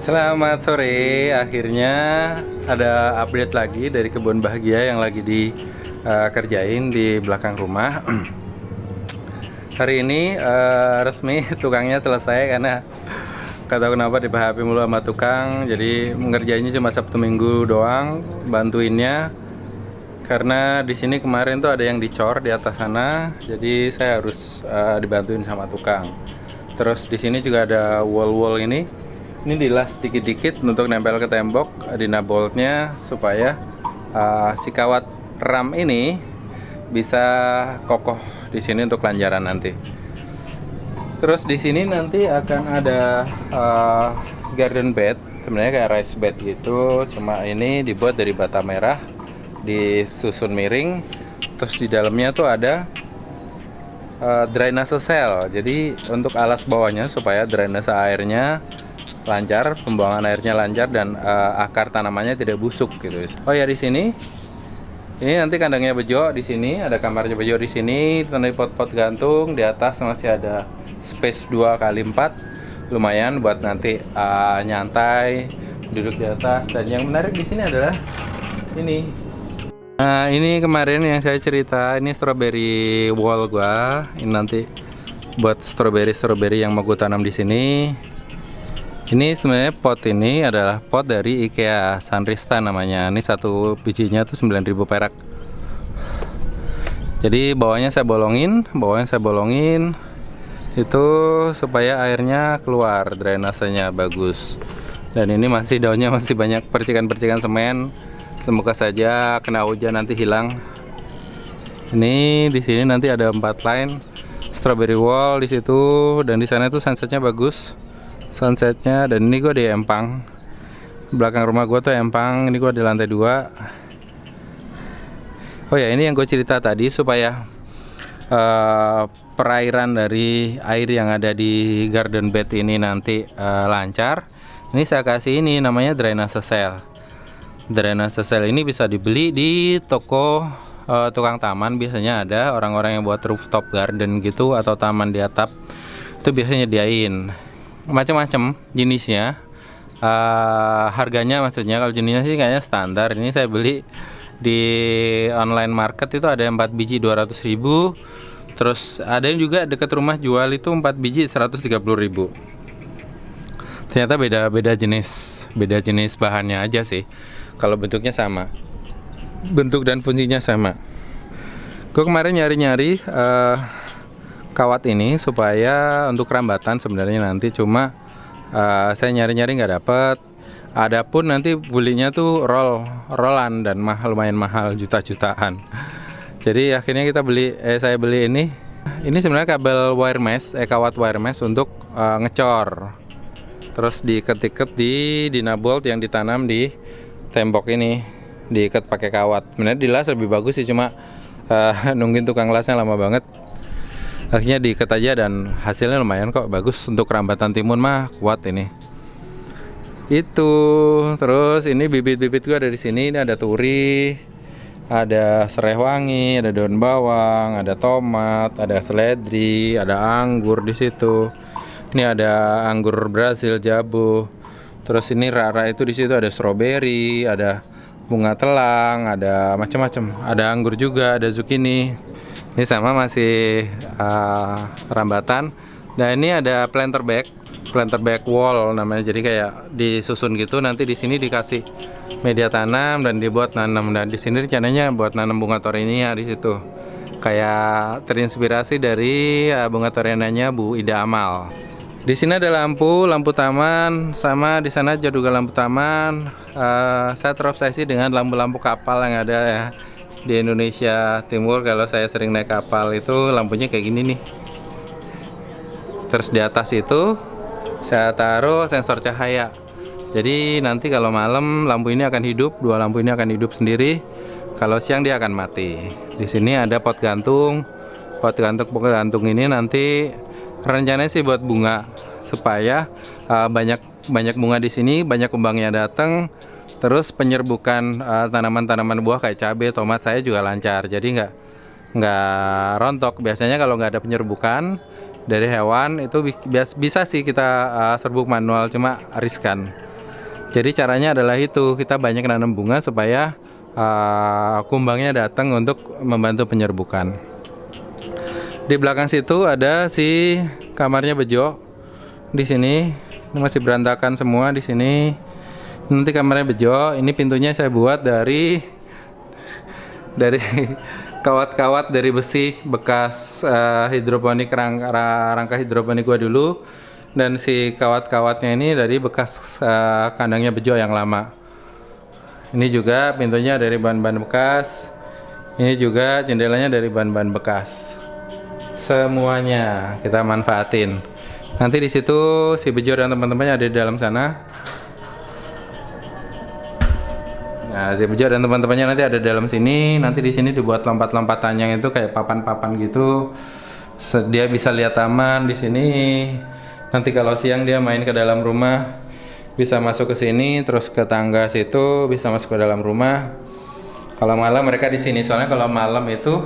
Selamat sore, akhirnya ada update lagi dari kebun bahagia yang lagi dikerjain di belakang rumah. Hari ini resmi tukangnya selesai karena gak tahu kenapa di PHP mulu sama tukang. Jadi mengerjainnya cuma Sabtu Minggu doang, bantuinnya. Karena di sini kemarin tuh ada yang dicor di atas sana, jadi saya harus dibantuin sama tukang. Terus di sini juga ada wall-wall ini dilas dikit-dikit untuk nempel ke tembok dinaboltnya supaya si kawat ram ini bisa kokoh di sini untuk lanjaran nanti. Terus di sini nanti akan ada garden bed, sebenarnya kayak raised bed gitu, cuma ini dibuat dari bata merah, disusun miring. Terus di dalamnya tuh ada drainase cell, jadi untuk alas bawahnya supaya drainase airnya lancar, pembuangan airnya lancar, dan akar tanamannya tidak busuk gitu. Oh ya, di sini ini nanti kandangnya bejo. Di sini ada kamarnya bejo, di sini nanti pot-pot gantung, di atas masih ada space 2x4, lumayan buat nanti nyantai duduk di atas. Dan yang menarik di sini adalah ini. Nah, ini kemarin yang saya cerita, ini strawberry wall gua. Ini nanti buat strawberry yang mau gue tanam di sini. Ini sebenarnya pot ini adalah pot dari IKEA Sunrista namanya. Ini satu bijinya tuh 9.000 perak. Jadi bawahnya saya bolongin itu supaya airnya keluar, drainasenya bagus. Dan ini masih daunnya masih banyak percikan-percikan semen. Semoga saja kena hujan nanti hilang. Ini di sini nanti ada 4 line strawberry wall di situ, dan di sana itu sunsetnya bagus. Sunsetnya, dan ini gue di empang belakang rumah gue tuh empang. Ini gue di lantai 2. Oh ya, ini yang gue cerita tadi supaya perairan dari air yang ada di garden bed ini nanti lancar. Ini saya kasih ini namanya drainase cell. Drainase cell ini bisa dibeli di toko tukang taman. Biasanya ada orang-orang yang buat rooftop garden gitu atau taman di atap, itu biasanya nyediain macam-macam jenisnya. Harganya maksudnya, kalau jenisnya sih kayaknya standar. Ini saya beli di online market, itu ada 4 biji 200.000. Terus ada yang juga dekat rumah jual itu 4 biji 130.000. Ternyata beda jenis bahannya aja sih. Kalau bentuknya sama, bentuk dan fungsinya sama. Gue kemarin nyari-nyari kawat ini supaya untuk rambatan sebenarnya nanti, cuma saya nyari-nyari nggak dapet. Adapun nanti belinya tuh rollan dan lumayan mahal, juta-jutaan. Jadi akhirnya saya beli ini. Ini sebenarnya kabel wire mesh, kawat wire mesh untuk ngecor. Terus diikat-ikat di dinabolt yang ditanam di tembok ini, diikat pakai kawat. Sebenarnya dilas lebih bagus sih, cuma nungguin tukang lasnya lama banget. Akhirnya diikat aja, dan hasilnya lumayan kok, bagus. Untuk rambatan timun mah kuat ini. Itu. Terus ini bibit-bibit gua ada di sini. Ini ada turi, ada serai wangi, ada daun bawang, ada tomat, ada seledri, ada anggur di situ. Ini ada anggur Brazil jabu. Terus ini rara itu di situ ada stroberi, ada bunga telang, ada macam-macam. Ada anggur juga, ada zucchini. Ini sama masih rambatan. Dan ini ada planter bag wall namanya. Jadi kayak disusun gitu. Nanti di sini dikasih media tanam dan dibuat nanam. Dan di sini rencananya buat nanam bunga torenia di situ. Kayak terinspirasi dari bunga torianianya Bu Ida Amal. Di sini ada lampu taman, sama di sana juga lampu taman. Saya terobsesi dengan lampu-lampu kapal yang ada ya di Indonesia Timur. Kalau saya sering naik kapal itu lampunya kayak gini nih. Terus di atas itu saya taruh sensor cahaya. Jadi nanti kalau malam lampu ini akan hidup, 2 lampu ini akan hidup sendiri. Kalau siang dia akan mati. Di sini ada pot gantung ini nanti rencananya sih buat bunga, supaya banyak bunga di sini, banyak kembangnya datang. Terus penyerbukan tanaman-tanaman buah kayak cabai, tomat saya juga lancar. Jadi nggak rontok. Biasanya kalau nggak ada penyerbukan, dari hewan itu bisa sih kita serbuk manual, cuma riskan. Jadi caranya adalah itu, kita banyak nanam bunga supaya kumbangnya datang untuk membantu penyerbukan. Di belakang situ ada si kamarnya Bejo. Di sini ini masih berantakan semua di sini. Nanti kamarnya Bejo. Ini pintunya saya buat dari kawat-kawat dari besi bekas hidroponik, rangka hidroponik gua dulu. Dan si kawat-kawatnya ini dari bekas kandangnya Bejo yang lama. Ini juga pintunya dari bahan-bahan bekas. Ini juga jendelanya dari bahan-bahan bekas. Semuanya kita manfaatin. Nanti di situ si Bejo dan teman-temannya ada di dalam sana. Nah, si Bejo dan teman-temannya nanti ada di dalam sini. Nanti di sini dibuat lompat-lompatan yang itu kayak papan-papan gitu. Dia bisa lihat taman di sini. Nanti kalau siang dia main ke dalam rumah, bisa masuk ke sini, terus ke tangga situ, bisa masuk ke dalam rumah. Kalau malam mereka di sini. Soalnya kalau malam itu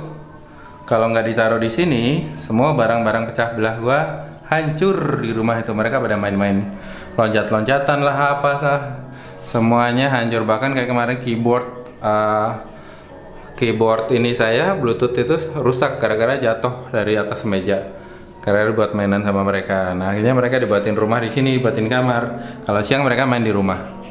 kalau nggak ditaruh di sini, semua barang-barang pecah belah gua hancur di rumah itu. Mereka pada main-main loncat-loncatan lah, apa sah, semuanya hancur. Bahkan kayak kemarin keyboard ini saya Bluetooth itu rusak gara-gara jatuh dari atas meja, karena buat mainan sama mereka. Nah, akhirnya mereka dibuatin rumah di sini, dibuatin kamar. Kalau siang mereka main di rumah.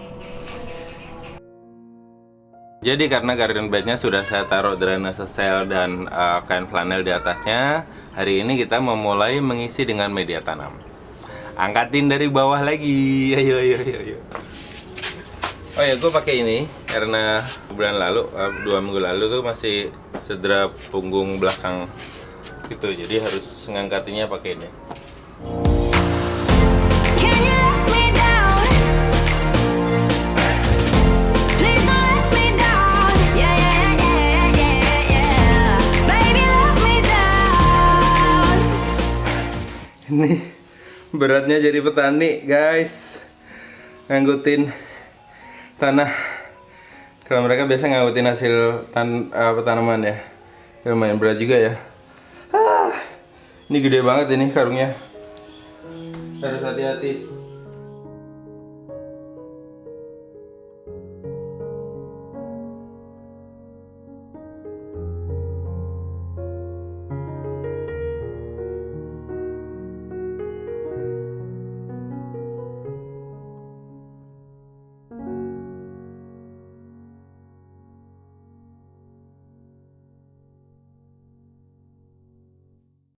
Jadi karena garden bednya sudah saya taruh drainase sel dan kain flanel di atasnya, hari ini kita memulai mengisi dengan media tanam. Angkatin dari bawah lagi, ayo. Oh ya, gue pakai ini karena bulan lalu, 2 minggu lalu tuh masih cedera punggung belakang gitu, jadi harus ngangkatinya pakai ini. Ini beratnya jadi petani, guys, ngangkutin tanah. Kalau mereka biasa ngangkutin hasil tanaman ya, lumayan berat juga ya. Ini gede banget ini karungnya, harus hati-hati.